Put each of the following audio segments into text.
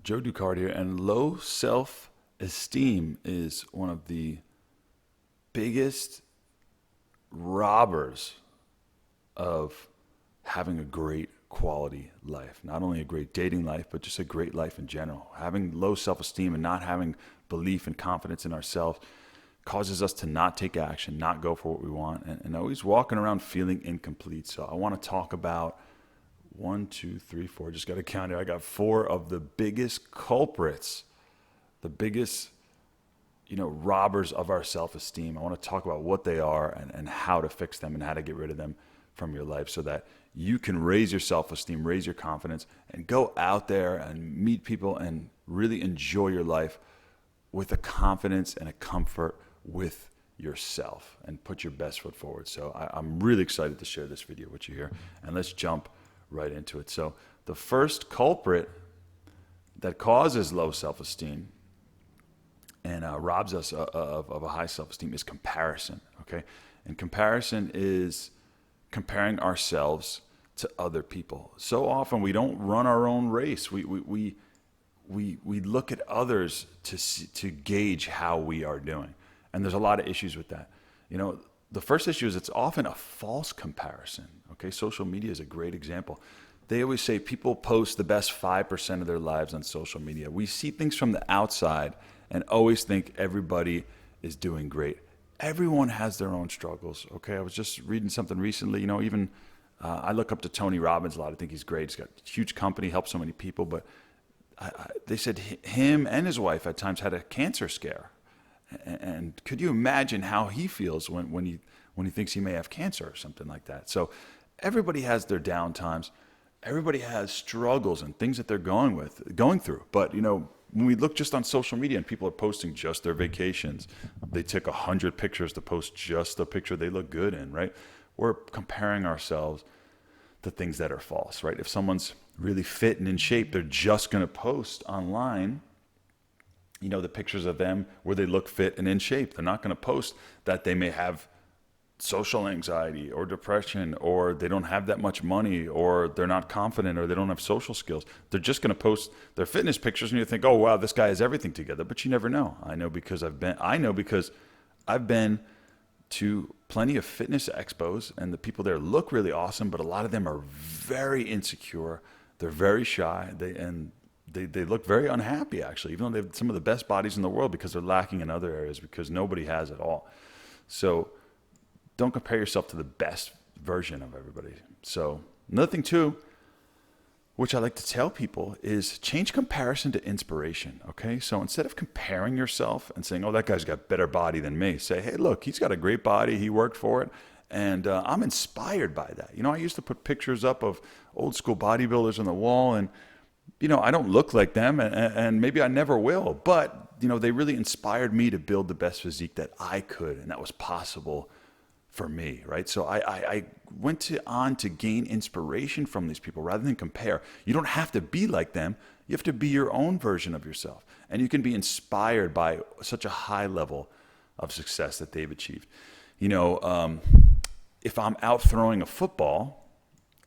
Joe Ducard here, and low self-esteem is one of the biggest robbers of having a great quality life. Not only a great dating life, but just a great life in general. Having low self-esteem and not having belief and confidence in ourselves causes us to not take action, not go for what we want, and always walking around feeling incomplete. So I want to talk about one, two, three, four. Just got to count it. I got four of the biggest culprits, the biggest, robbers of our self-esteem. I want to talk about what they are and how to fix them and how to get rid of them from your life so that you can raise your self-esteem, raise your confidence, and go out there and meet people and really enjoy your life with a confidence and a comfort with yourself and put your best foot forward. So I'm really excited to share this video with you here, and let's jump right into it. So the first culprit that causes low self-esteem and robs us of a high self-esteem is comparison. Okay, and comparison is comparing ourselves to other people. So often we don't run our own race. We look at others to gauge how we are doing, and there's a lot of issues with that. The first issue is it's often a false comparison. Okay, social media is a great example. They always say people post the best 5% of their lives on social media. We see things from the outside and always think everybody is doing great. Everyone has their own struggles. Okay, I was just reading something recently. I look up to Tony Robbins a lot. I think he's great. He's got a huge company, helps so many people. But they said him and his wife at times had a cancer scare. And could you imagine how he feels when he thinks he may have cancer or something like that? So everybody has their down times. Everybody has struggles and things that they're going through. But when we look just on social media and people are posting just their vacations, they took 100 pictures to post just the picture they look good in, right? We're comparing ourselves to things that are false, right? If someone's really fit and in shape, they're just going to post online the pictures of them where they look fit and in shape. They're not going to post that they may have social anxiety or depression, or they don't have that much money, or they're not confident, or they don't have social skills. They're just going to post their fitness pictures, and you think, oh wow, this guy has everything together. But you never know. I know because I've been to plenty of fitness expos, and the people there look really awesome, but a lot of them are very insecure. They're very shy. They look very unhappy, actually, even though they have some of the best bodies in the world, because they're lacking in other areas, because nobody has it all. So don't compare yourself to the best version of everybody. So another thing too, which I like to tell people, is change comparison to inspiration. Okay, so instead of comparing yourself and saying, oh, that guy's got better body than me, say, hey, look, he's got a great body, he worked for it, and I'm inspired by that. I used to put pictures up of old school bodybuilders on the wall, and I don't look like them, and maybe I never will, but they really inspired me to build the best physique that I could, and that was possible for me, right? So I went on to gain inspiration from these people rather than compare. You don't have to be like them. You have to be your own version of yourself, and you can be inspired by such a high level of success that they've achieved. If I'm out throwing a football,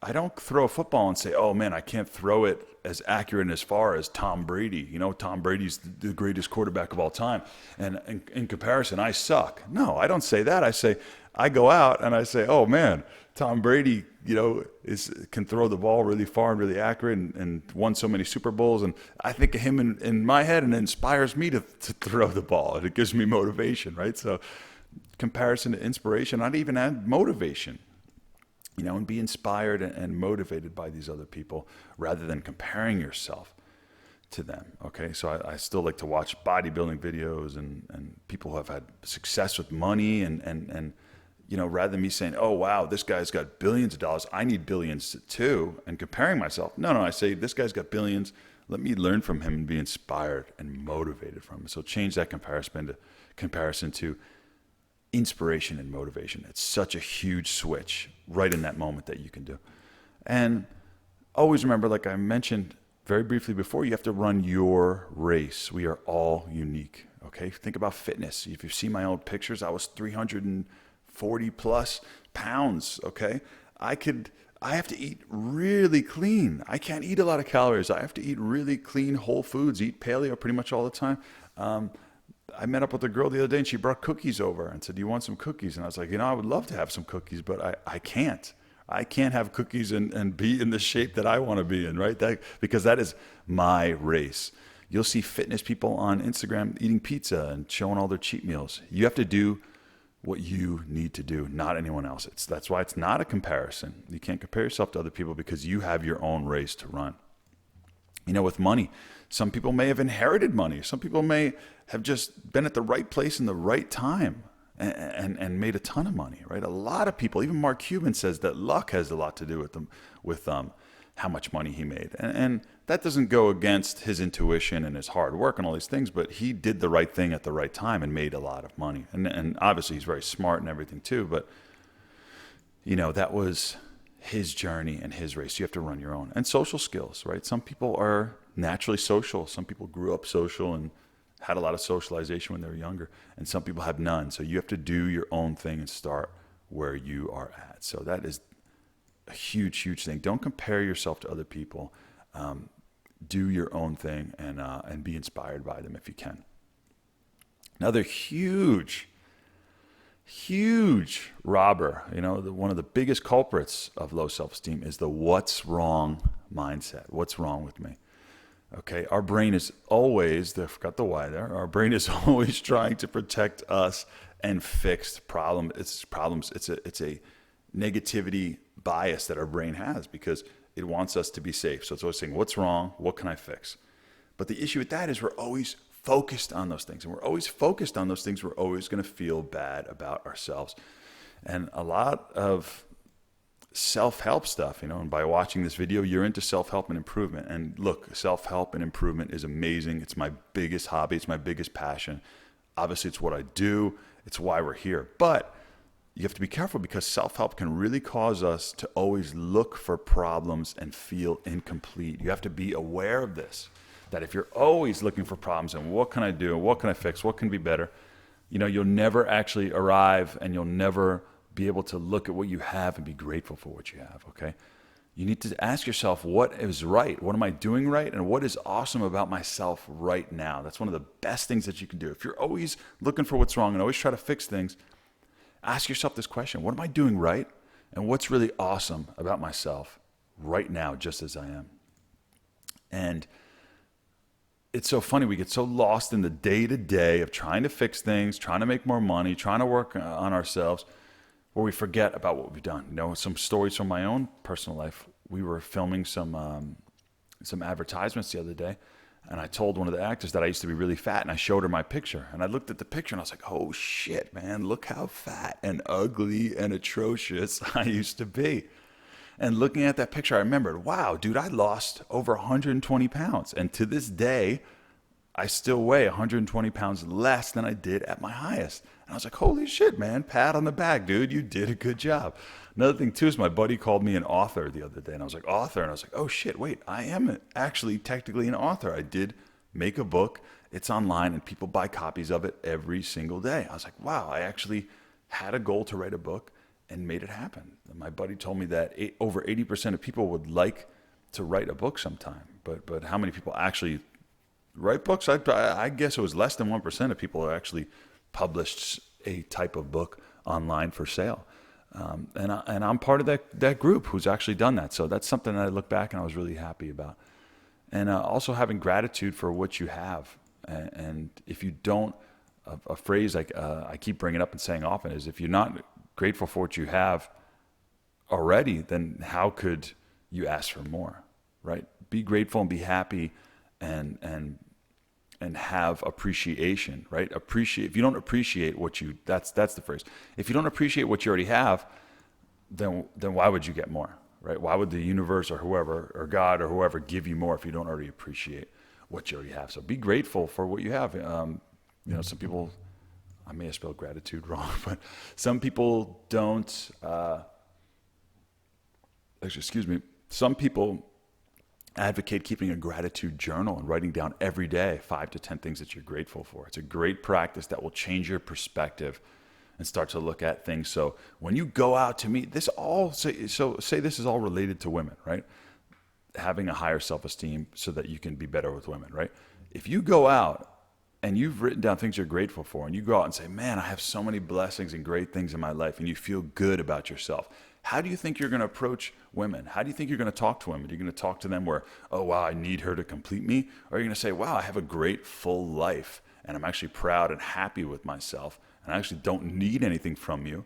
I don't throw a football and say, oh man, I can't throw it as accurate and as far as Tom Brady. Tom Brady's the greatest quarterback of all time, and in comparison, I suck. No, I don't say that. I go out and I say, oh man, Tom Brady, can throw the ball really far and really accurate, and won so many Super Bowls. And I think of him in my head, and it inspires me to throw the ball, and it gives me motivation, right? So comparison to inspiration, not even add motivation. And be inspired and motivated by these other people rather than comparing yourself to them. Okay, so I still like to watch bodybuilding videos and people who have had success with money, and rather than me saying, oh wow, this guy's got billions of dollars, I need billions too, and comparing myself. No, I say, this guy's got billions, let me learn from him and be inspired and motivated from him. So change that comparison to inspiration and motivation. It's such a huge switch right in that moment that you can do. And always remember, like I mentioned very briefly before, you have to run your race. We are all unique. Okay, think about fitness. If you see my old pictures, I was 340 plus pounds. Okay, I could I have to eat really clean. I can't eat a lot of calories. I have to eat really clean, whole foods, eat paleo pretty much all the time. I met up with a girl the other day and she brought cookies over and said, "Do you want some cookies?" And I was like, I would love to have some cookies, but I can't. I can't have cookies and be in the shape that I want to be in, right? Because that is my race. You'll see fitness people on Instagram eating pizza and showing all their cheat meals. You have to do what you need to do, not anyone else. That's why it's not a comparison. You can't compare yourself to other people because you have your own race to run. With money, some people may have inherited money. Some people may have just been at the right place in the right time and made a ton of money, right? A lot of people, even Mark Cuban says that luck has a lot to do with how much money he made. And that doesn't go against his intuition and his hard work and all these things, but he did the right thing at the right time and made a lot of money. And obviously he's very smart and everything too, but that was his journey and his race. You have to run your own. And social skills, right? Some people are naturally social. Some people grew up social and had a lot of socialization when they were younger, and some people have none. So you have to do your own thing and start where you are at. So that is a huge, huge thing. Don't compare yourself to other people. Do your own thing and be inspired by them if you can. Another huge robber, one of the biggest culprits of low self-esteem is the what's wrong mindset. What's wrong with me? Okay, our brain is always, I forgot the why there, our brain is always trying to protect us and fix problems. It's a negativity bias that our brain has because it wants us to be safe. So it's always saying, what's wrong? What can I fix? But the issue with that is we're always focused on those things. And we're always focused on those things. We're always going to feel bad about ourselves. And a lot of self-help stuff, and by watching this video, you're into self-help and improvement. And look, self-help and improvement is amazing. It's my biggest hobby. It's my biggest passion. Obviously, it's what I do. It's why we're here. But you have to be careful because self-help can really cause us to always look for problems and feel incomplete. You have to be aware of this, that if you're always looking for problems and what can I do, what can I fix, what can be better, you'll never actually arrive and you'll never be able to look at what you have and be grateful for what you have, okay? You need to ask yourself, what is right? What am I doing right? And what is awesome about myself right now? That's one of the best things that you can do. If you're always looking for what's wrong and always try to fix things, ask yourself this question: what am I doing right? And what's really awesome about myself right now, just as I am? And it's so funny. We get so lost in the day-to-day of trying to fix things, trying to make more money, trying to work on ourselves, where we forget about what we've done. Some stories from my own personal life. We were filming some advertisements the other day, and I told one of the actors that I used to be really fat, and I showed her my picture. And I looked at the picture, and I was like, oh shit, man, look how fat and ugly and atrocious I used to be. And looking at that picture, I remembered, wow, dude, I lost over 120 pounds. And to this day, I still weigh 120 pounds less than I did at my highest. And I was like, holy shit, man, pat on the back, dude, you did a good job. Another thing, too, is my buddy called me an author the other day. And I was like, author? And I was like, oh, shit, wait, I am actually technically an author. I did make a book. It's online, and people buy copies of it every single day. I was like, wow, I actually had a goal to write a book and made it happen. And my buddy told me that over 80% of people would like to write a book sometime. But how many people actually write books? I guess it was less than 1% of people who actually published a type of book online for sale. And I'm part of that group who's actually done that. So that's something that I look back and I was really happy about. And also having gratitude for what you have. And if you don't, a phrase like I keep bringing up and saying often is, if you're not grateful for what you have already, then how could you ask for more, right? Be grateful and be happy and have appreciation, right? If you don't appreciate that's the phrase. If you don't appreciate what you already have, then why would you get more, right? Why would the universe or whoever or God or whoever give you more if you don't already appreciate what you already have? So be grateful for what you have. Some people, I may have spelled gratitude wrong, but some people don't, some people advocate keeping a gratitude journal and writing down every day 5 to 10 things that you're grateful for. It's a great practice that will change your perspective and start to look at things. So when you go out to meet this all, say this is all related to women, right? Having a higher self-esteem so that you can be better with women, right? If you go out and you've written down things you're grateful for, and you go out and say, man, I have so many blessings and great things in my life, and you feel good about yourself, how do you think you're going to approach women? How do you think you're going to talk to women? You're going to talk to them where, oh, wow, I need her to complete me? Or are you going to say, wow, I have a great full life, and I'm actually proud and happy with myself, and I actually don't need anything from you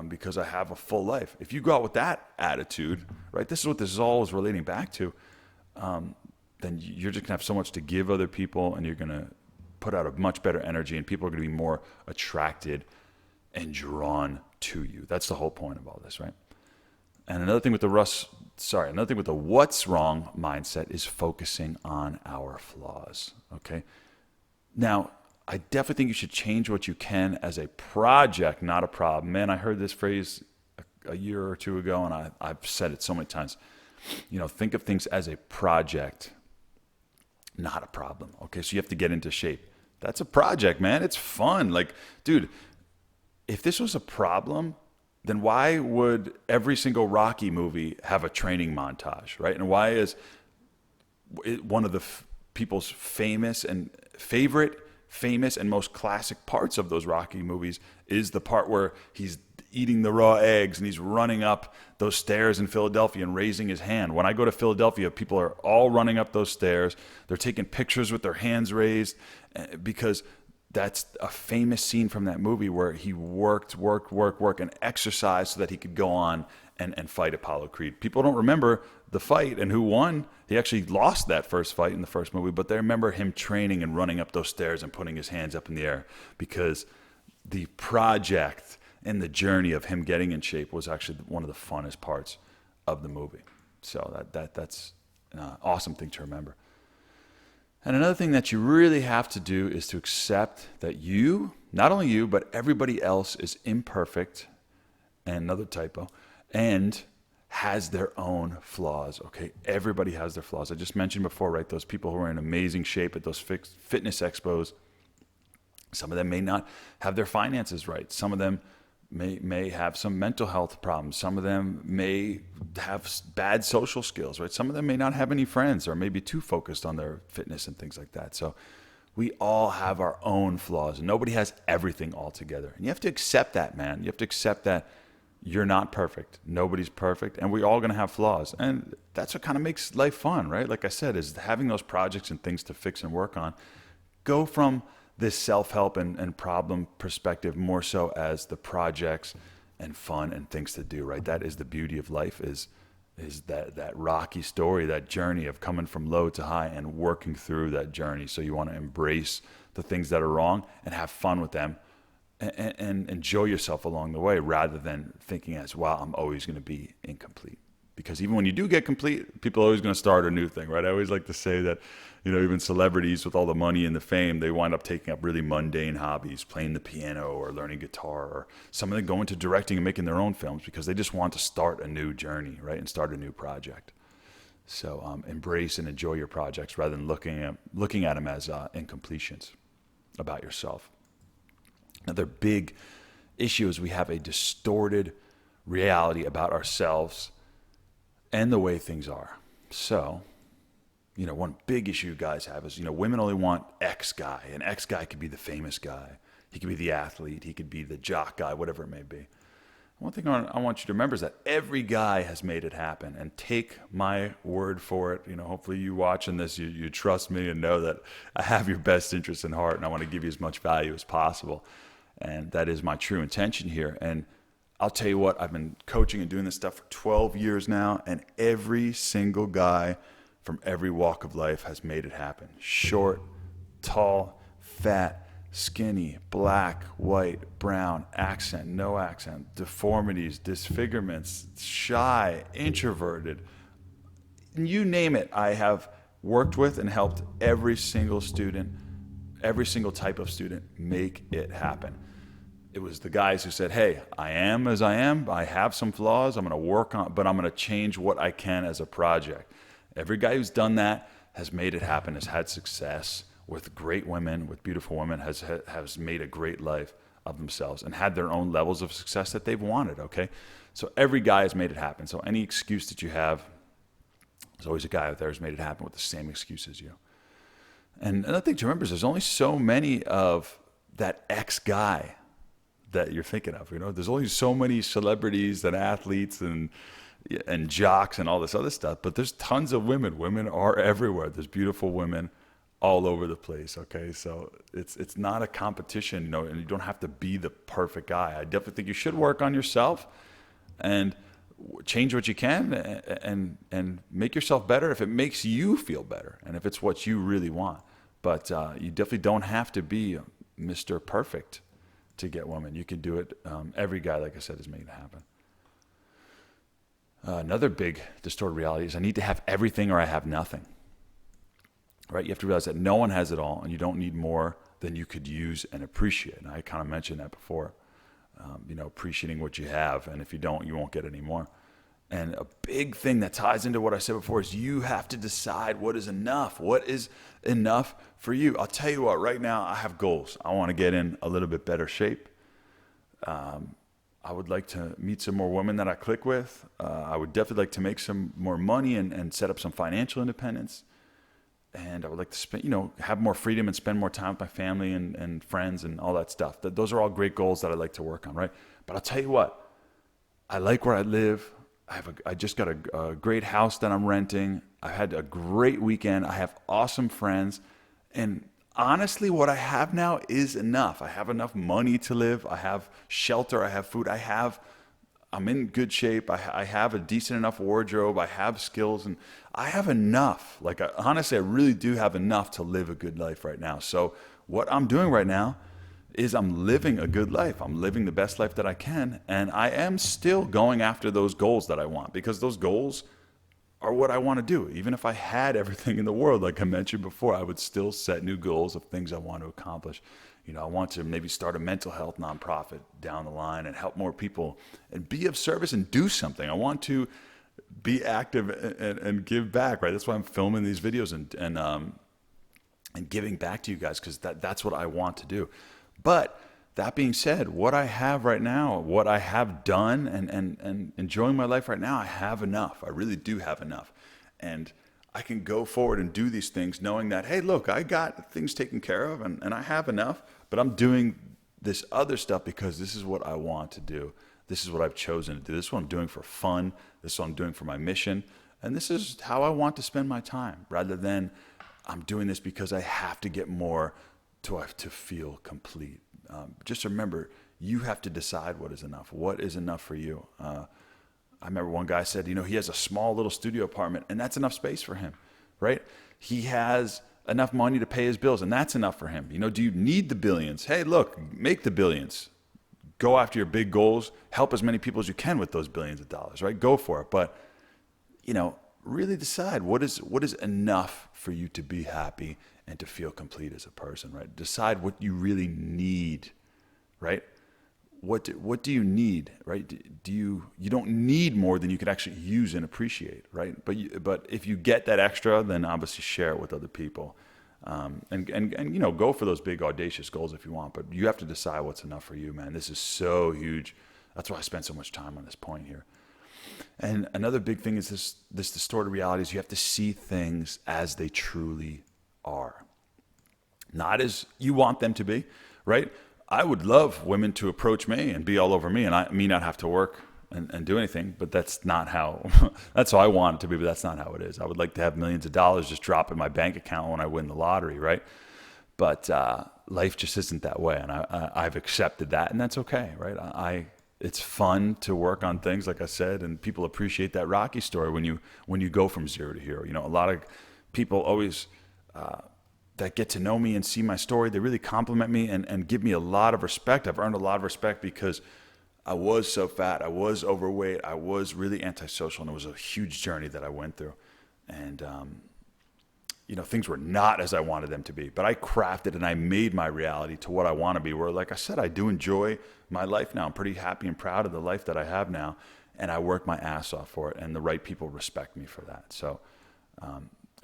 because I have a full life? If you go out with that attitude, right, this is what this all is relating back to, then you're just going to have so much to give other people, and you're going to put out a much better energy, and people are going to be more attracted and drawn to you. That's the whole point of all this, right? And another thing with the what's wrong mindset is focusing on our flaws, okay? Now, I definitely think you should change what you can as a project, not a problem. Man, I heard this phrase a year or two ago, and I've said it so many times. Think of things as a project, not a problem, okay? So you have to get into shape. That's a project, man. It's fun. Like, dude, if this was a problem, then why would every single Rocky movie have a training montage, right? And why is it one of the people's famous and most classic parts of those Rocky movies is the part where he's eating the raw eggs and he's running up those stairs in Philadelphia and raising his hand. When I go to Philadelphia, people are all running up those stairs. They're taking pictures with their hands raised because that's a famous scene from that movie where he worked, and exercised so that he could go on and fight Apollo Creed. People don't remember the fight and who won. He actually lost that first fight in the first movie, but they remember him training and running up those stairs and putting his hands up in the air because the project and the journey of him getting in shape was actually one of the funnest parts of the movie. So that's an awesome thing to remember. And another thing that you really have to do is to accept that you, not only you, but everybody else is imperfect, and another typo, and has their own flaws, okay? Everybody has their flaws. I just mentioned before, right, those people who are in amazing shape at those fitness expos, some of them may not have their finances right. Some of them may have some mental health problems. Some of them may have bad social skills, right? Some of them may not have any friends or may be too focused on their fitness and things like that. So we all have our own flaws. Nobody has everything all together. And you have to accept that, man. You have to accept that you're not perfect. Nobody's perfect. And we're all going to have flaws. And that's what kind of makes life fun, right? Like I said, is having those projects and things to fix and work on. Go from this self-help and problem perspective more so as the projects and fun and things to do, right? That is the beauty of life, is that rocky story, that journey of coming from low to high and working through that journey. So you want to embrace the things that are wrong and have fun with them and enjoy yourself along the way, rather than thinking as, wow, I'm always going to be incomplete. Because even when you do get complete, people are always going to start a new thing, right? I always like to say that, even celebrities with all the money and the fame, they wind up taking up really mundane hobbies, playing the piano or learning guitar, or some of them go into directing and making their own films because they just want to start a new journey, right? And start a new project. So embrace and enjoy your projects rather than looking at them as incompletions about yourself. Another big issue is we have a distorted reality about ourselves and the way things are. So, one big issue guys have is, women only want X guy. An X guy could be the famous guy. He could be the athlete. He could be the jock guy, whatever it may be. One thing I want you to remember is that every guy has made it happen. And take my word for it. Hopefully you watching this, you trust me and know that I have your best interest in heart, and I want to give you as much value as possible. And that is my true intention here. And I'll tell you what, I've been coaching and doing this stuff for 12 years now, and every single guy from every walk of life has made it happen. Short, tall, fat, skinny, black, white, brown, accent, no accent, deformities, disfigurements, shy, introverted. You name it, I have worked with and helped every single student, every single type of student make it happen. It was the guys who said, hey, I am as I am. I have some flaws. I'm going to work on, but I'm going to change what I can as a project. Every guy who's done that has made it happen, has had success with great women, with beautiful women, has made a great life. of themselves and had their own levels of success that they've wanted, okay? So every guy has made it happen. So any excuse that you have, there's always a guy out there who's made it happen with the same excuse as you. And another thing to remember is there's only so many of that X guy that you're thinking of. There's only so many celebrities and athletes and jocks and all this other stuff, but there's tons of women. Women are everywhere. There's beautiful women all over the place. Okay, so it's not a competition, and you don't have to be the perfect guy. I definitely think you should work on yourself and change what you can and make yourself better if it makes you feel better and if it's what you really want. But you definitely don't have to be Mr. Perfect to get women. You can do it. Every guy, like I said, has made it happen. Another big distorted reality is I need to have everything or I have nothing. Right? You have to realize that no one has it all, and you don't need more than you could use and appreciate. And I kind of mentioned that before. Appreciating what you have, and if you don't, you won't get any more. And a big thing that ties into what I said before is you have to decide what is enough. What is enough for you? I'll tell you what, right now I have goals. I want to get in a little bit better shape. I would like to meet some more women that I click with. I would definitely like to make some more money and set up some financial independence. And I would like to spend, have more freedom and spend more time with my family and friends and all that stuff. Those are all great goals that I like to work on, right? But I'll tell you what, I like where I live. I just got a great house that I'm renting. I had a great weekend. I have awesome friends. And honestly, what I have now is enough. I have enough money to live. I have shelter. I have food. I'm in good shape. I have a decent enough wardrobe. I have skills, and I have enough. Honestly, I really do have enough to live a good life right now. So what I'm doing right now is I'm living a good life. I'm living the best life that I can, and I am still going after those goals that I want, because those goals are what I want to do. Even if I had everything in the world, like I mentioned before, I would still set new goals of things I want to accomplish. I want to maybe start a mental health nonprofit down the line and help more people and be of service and do something. I want to be active and give back, right? That's why I'm filming these videos and giving back to you guys, because that's what I want to do. But that being said, what I have right now, what I have done and enjoying my life right now, I have enough. I really do have enough. And I can go forward and do these things knowing that, hey, look, I got things taken care of and I have enough, but I'm doing this other stuff because this is what I want to do. This is what I've chosen to do. This is what I'm doing for fun. This is what I'm doing for my mission. And this is how I want to spend my time, rather than I'm doing this because I have to get more to feel complete. Just remember, you have to decide what is enough. What is enough for you? I remember one guy said, he has a small little studio apartment, and that's enough space for him, right? He has enough money to pay his bills, and that's enough for him. Do you need the billions? Hey, look, make the billions. Go after your big goals. Help as many people as you can with those billions of dollars, right? Go for it. But, really decide what is enough for you to be happy and to feel complete as a person, right? Decide what you really need, right? What do you need, right? You don't need more than you could actually use and appreciate, right? But if you get that extra, then obviously share it with other people, and go for those big audacious goals if you want. But you have to decide what's enough for you, man. This is so huge. That's why I spend so much time on this point here. And another big thing is this distorted reality is you have to see things as they truly are, not as you want them to be, right? I would love women to approach me and be all over me, and me not have to work and do anything, but that's not how, that's how I want it to be, but that's not how it is. I would like to have millions of dollars just drop in my bank account when I win the lottery, right? But life just isn't that way, and I've accepted that, and that's okay, right? It's fun to work on things, like I said, and people appreciate that Rocky story when you go from zero to hero. A lot of people always that get to know me and see my story, they really compliment me and give me a lot of respect. I've earned a lot of respect because I was so fat, I was overweight, I was really antisocial, and it was a huge journey that I went through. And things were not as I wanted them to be, but I crafted and I made my reality to what I want to be, where, like I said, I do enjoy my life now. I'm pretty happy and proud of the life that I have now, and I work my ass off for it, and the right people respect me for that. So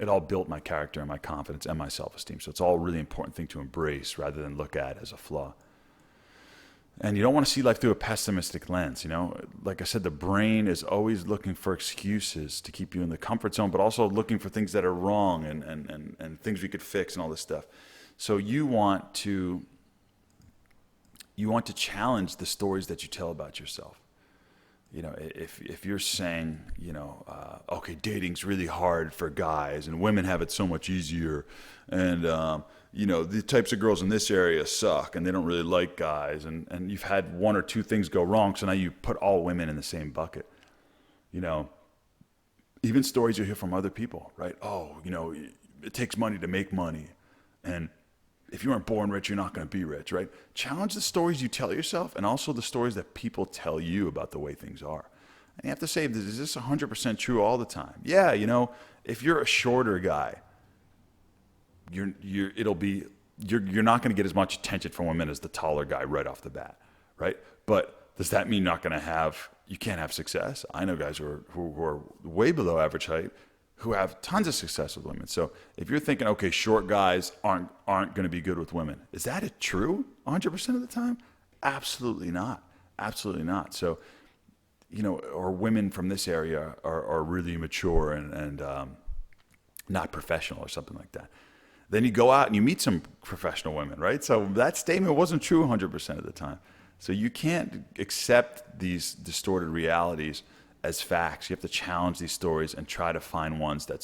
it all built my character and my confidence and my self-esteem. So it's all a really important thing to embrace rather than look at as a flaw. And you don't want to see life through a pessimistic lens. Like I said, the brain is always looking for excuses to keep you in the comfort zone, but also looking for things that are wrong and things we could fix and all this stuff. So you want to challenge the stories that you tell about yourself. If you're saying, okay, dating's really hard for guys and women have it so much easier, and the types of girls in this area suck and they don't really like guys, and you've had one or two things go wrong, so now you put all women in the same bucket. Even stories you hear from other people, right? Oh, it takes money to make money, and if you weren't born rich, you're not going to be rich, right? Challenge the stories you tell yourself and also the stories that people tell you about the way things are. And you have to say, is this 100% true all the time? Yeah, if you're a shorter guy, you're not going to get as much attention from women as the taller guy right off the bat, right? But does that mean you can't have success? I know guys who are way below average height who have tons of success with women. So if you're thinking, okay, short guys aren't going to be good with women, is that true 100% of the time? Absolutely not. Absolutely not. So, or women from this area are really mature and not professional or something like that. Then you go out and you meet some professional women, right? So that statement wasn't true 100% of the time. So you can't accept these distorted realities as facts. You have to challenge these stories and try to find ones that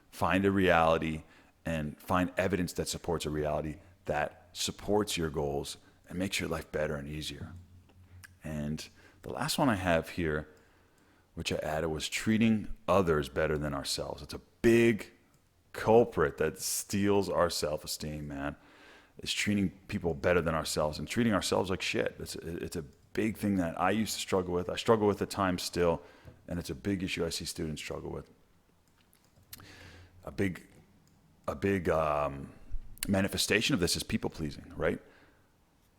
find a reality and find evidence that supports a reality that supports your goals and makes your life better and easier. And the last one I have here, which I added, was treating others better than ourselves. It's a big culprit that steals our self-esteem, man. It's treating people better than ourselves and treating ourselves like shit. It's a big thing that I used to struggle with. I struggle with at times still, and it's a big issue I see students struggle with. A big manifestation of this is people pleasing, right?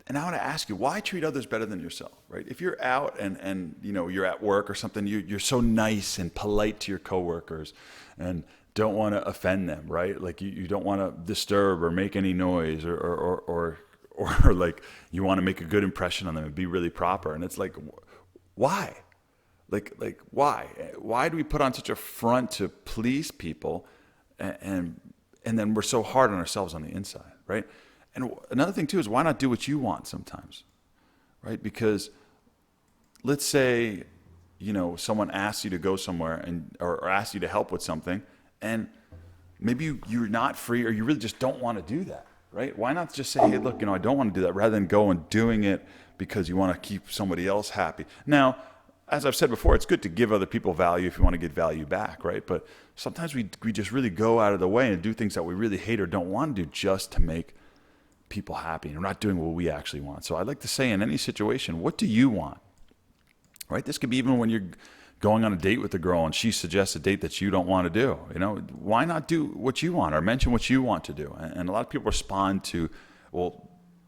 And I want to ask you, why treat others better than yourself, right? If you're out and you're at work or something, you're so nice and polite to your coworkers and don't want to offend them, right? Like you don't want to disturb or make any noise or like you want to make a good impression on them and be really proper. And it's like, why? Like why? Why do we put on such a front to please people and then we're so hard on ourselves on the inside, right? And another thing too is, why not do what you want sometimes, right? Because let's say, someone asks you to go somewhere or asks you to help with something, and maybe you're not free or you really just don't want to do that. Right? Why not just say, hey, look, I don't want to do that, rather than go and doing it because you want to keep somebody else happy. Now, as I've said before, it's good to give other people value if you want to get value back, right? But sometimes we just really go out of the way and do things that we really hate or don't want to do just to make people happy. And we're not doing what we actually want. So I'd like to say, in any situation, what do you want? Right? This could be even when you're going on a date with a girl and she suggests a date that you don't want to do. Why not do what you want or mention what you want to do? And a lot of people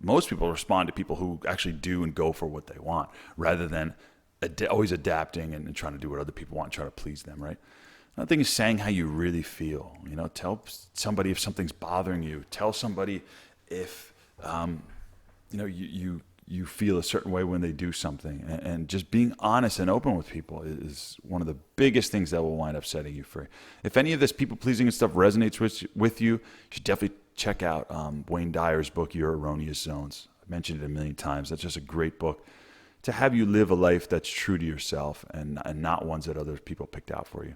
most people respond to people who actually do and go for what they want, rather than always adapting and trying to do what other people want and try to please them, right? Another thing is saying how you really feel. Tell somebody if something's bothering you. Tell somebody if you feel a certain way when they do something, and just being honest and open with people is one of the biggest things that will wind up setting you free. If any of this people pleasing and stuff resonates with you, you should definitely check out Wayne Dyer's book, Your Erroneous Zones. I've mentioned it a million times. That's just a great book to have you live a life that's true to yourself and not ones that other people picked out for you.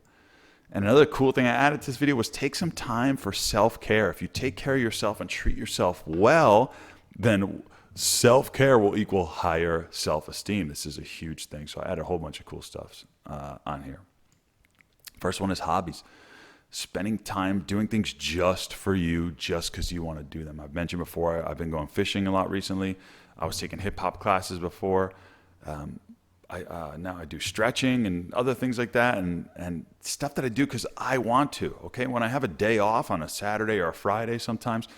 And another cool thing I added to this video was take some time for self-care. If you take care of yourself and treat yourself well, then self-care will equal higher self-esteem. This is a huge thing. So I added a whole bunch of cool stuff on here. First one is hobbies. Spending time doing things just for you, just because you want to do them. I've mentioned before, I've been going fishing a lot recently. I was taking hip-hop classes before. Now I do stretching and other things like that, and stuff that I do because I want to. Okay, when I have a day off on a Saturday or a Friday sometimes,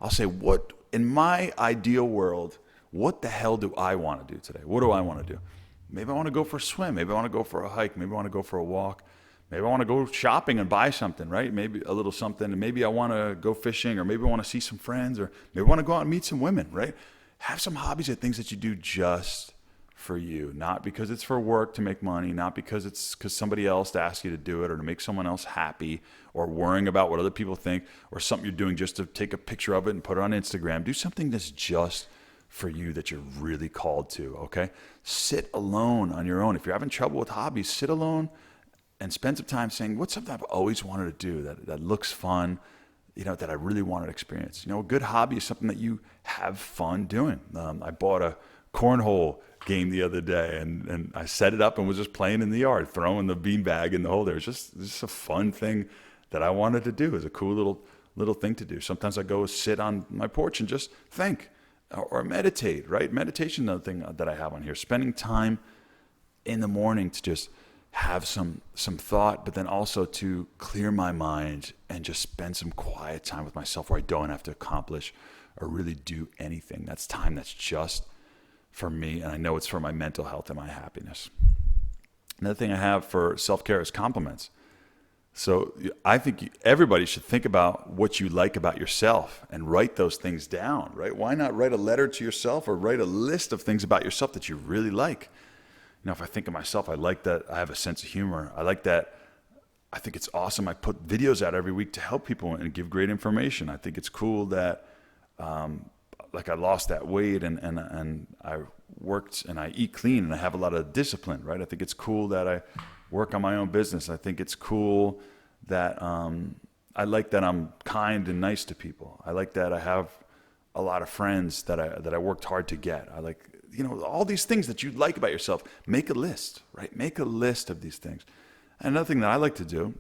I'll say, what in my ideal world, what the hell do I want to do today? What do I want to do? Maybe I want to go for a swim. Maybe I want to go for a hike. Maybe I want to go for a walk. Maybe I want to go shopping and buy something, right? Maybe a little something. And maybe I want to go fishing, or maybe I want to see some friends, or maybe I want to go out and meet some women, right? have some hobbies or things that you do just for you, not because it's for work to make money, not because it's because somebody else asked you to do it or to make someone else happy, or worrying about what other people think, or something you're doing just to take a picture of it and put it on Instagram. Do something that's just for you, that you're really called to, okay? Sit alone on your own. If you're having trouble with hobbies, sit alone and spend some time saying, what's something I've always wanted to do that looks fun, that I really want to experience. A good hobby is something that you have fun doing. I bought a cornhole game the other day, and I set it up and was just playing in the yard, throwing the beanbag in the hole there. It's just a fun thing that I wanted to do. It was a cool little thing to do. Sometimes I go sit on my porch and just think or meditate, right? Meditation, another thing that I have on here. Spending time in the morning to just have some thought, but then also to clear my mind and just spend some quiet time with myself where I don't have to accomplish or really do anything. That's time that's just for me, and I know it's for my mental health and my happiness. Another thing I have for self-care is compliments. So I think everybody should think about what you like about yourself and write those things down, right? Why not write a letter to yourself or write a list of things about yourself that you really like? If I think of myself, I like that I have a sense of humor. I like that. I think it's awesome. I put videos out every week to help people and give great information. I think it's cool that, I lost that weight and I worked and I eat clean and I have a lot of discipline, right? I think it's cool that I work on my own business. I think it's cool that I like that I'm kind and nice to people. I like that I have a lot of friends that I worked hard to get. I like, all these things that you like about yourself. Make a list, right? Make a list of these things. And another thing that I like to do,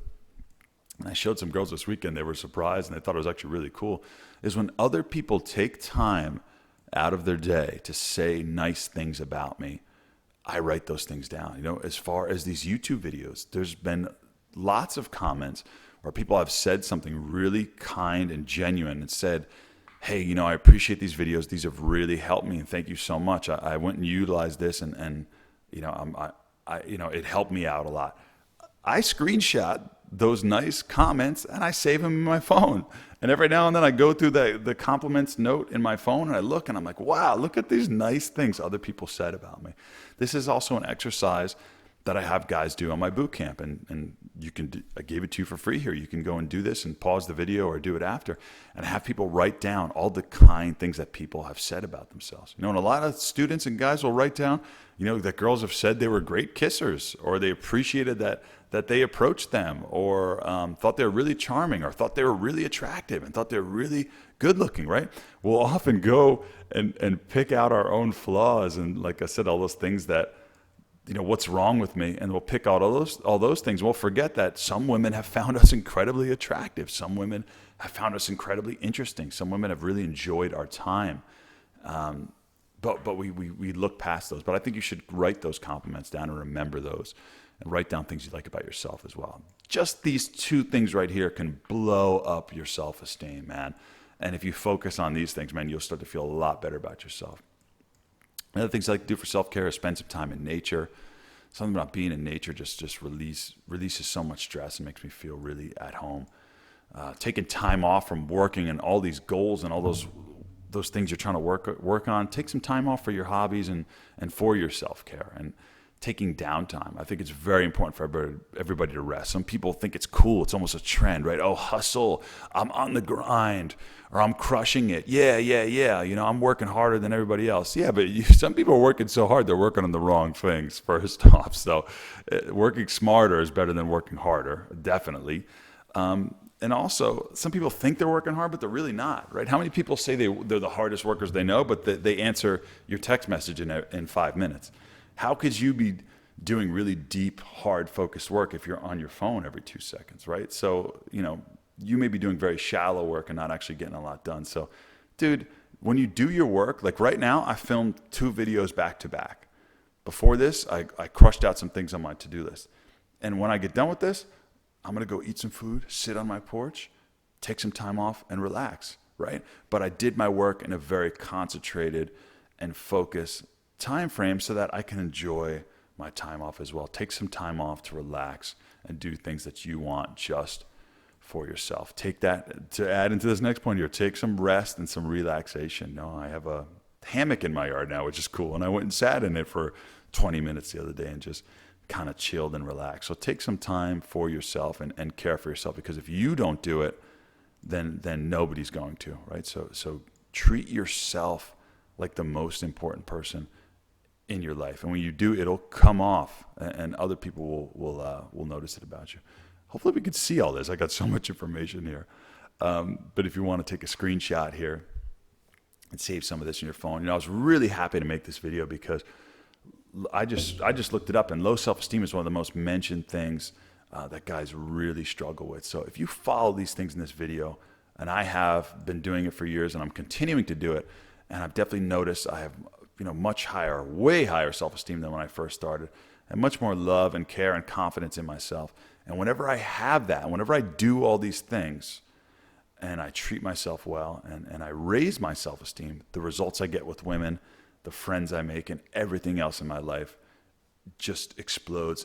and I showed some girls this weekend, they were surprised and they thought it was actually really cool, is when other people take time out of their day to say nice things about me, I write those things down. As far as these YouTube videos, there's been lots of comments where people have said something really kind and genuine and said, hey, I appreciate these videos. These have really helped me, and thank you so much. I went and utilized this, and it helped me out a lot. I screenshot those nice comments and I save them in my phone. And every now and then I go through the compliments note in my phone and I look and I'm like, wow, look at these nice things other people said about me. This is also an exercise that I have guys do on my boot camp, and you can I gave it to you for free here. You can go and do this and pause the video or do it after and have people write down all the kind things that people have said about themselves. And a lot of students and guys will write down, that girls have said they were great kissers, or they appreciated that they approached them, or thought they were really charming, or thought they were really attractive and thought they were really good looking, right? We'll often go and pick out our own flaws and, like I said, all those things that, what's wrong with me, and we'll pick out all those things. We'll forget that some women have found us incredibly attractive. Some women have found us incredibly interesting. Some women have really enjoyed our time. But we look past those. But I think you should write those compliments down and remember those, and write down things you like about yourself as well. Just these two things right here can blow up your self-esteem, man. And if you focus on these things, man, you'll start to feel a lot better about yourself. Another things I like to do for self-care is spend some time in nature. Something about being in nature just releases so much stress and makes me feel really at home. Taking time off from working and all these goals and all those things you're trying to work on. Take some time off for your hobbies and for your self-care. And taking downtime. I think it's very important for everybody to rest. Some people think it's cool. It's almost a trend, right? Oh, hustle. I'm on the grind, or I'm crushing it. Yeah. I'm working harder than everybody else. Yeah, but some people are working so hard, they're working on the wrong things, first off. So working smarter is better than working harder, definitely. And also, some people think they're working hard, but they're really not, right? How many people say they're the hardest workers they know, but they answer your text message in 5 minutes? How could you be doing really deep, hard, focused work if you're on your phone every 2 seconds, right? So, you may be doing very shallow work and not actually getting a lot done. So, dude, when you do your work, like right now, I filmed 2 videos back to back. Before this, I crushed out some things on my to-do list. And when I get done with this, I'm going to go eat some food, sit on my porch, take some time off, and relax, right? But I did my work in a very concentrated and focused time frame so that I can enjoy my time off as well. Take some time off to relax and do things that you want just for yourself. Take that to add into this next point here. Take some rest and some relaxation. I have a hammock in my yard now, which is cool. And I went and sat in it for 20 minutes the other day and just kind of chilled and relaxed. So take some time for yourself and care for yourself, because if you don't do it, then nobody's going to, right? So treat yourself like the most important person in your life. And when you do, it'll come off, and other people will notice it about you. Hopefully we can see all this. I got so much information here. But if you want to take a screenshot here and save some of this in your phone, I was really happy to make this video because I just looked it up, and low self-esteem is one of the most mentioned things that guys really struggle with. So if you follow these things in this video, and I have been doing it for years, and I'm continuing to do it, and I've definitely noticed I have much higher, way higher self-esteem than when I first started, and much more love and care and confidence in myself. And whenever I have that, whenever I do all these things, and I treat myself well, and I raise my self-esteem, the results I get with women, the friends I make, and everything else in my life just explodes,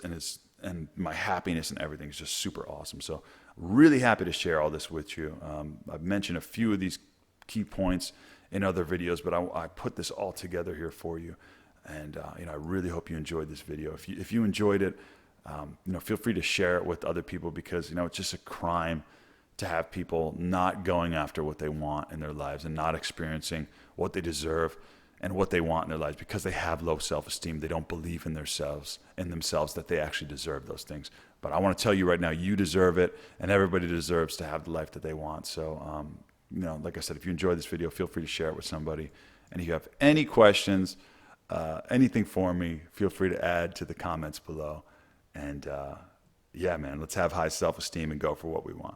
and my happiness and everything is just super awesome. So really happy to share all this with you. I've mentioned a few of these key points in other videos, but I put this all together here for you. And I really hope you enjoyed this video. If you enjoyed it, feel free to share it with other people, because it's just a crime to have people not going after what they want in their lives and not experiencing what they deserve and what they want in their lives, because they have low self-esteem. They don't believe in themselves that they actually deserve those things. But I want to tell you right now, you deserve it, and everybody deserves to have the life that they want. So, like I said, if you enjoyed this video, feel free to share it with somebody. And if you have any questions, anything for me, feel free to add to the comments below. And yeah, man, let's have high self-esteem and go for what we want.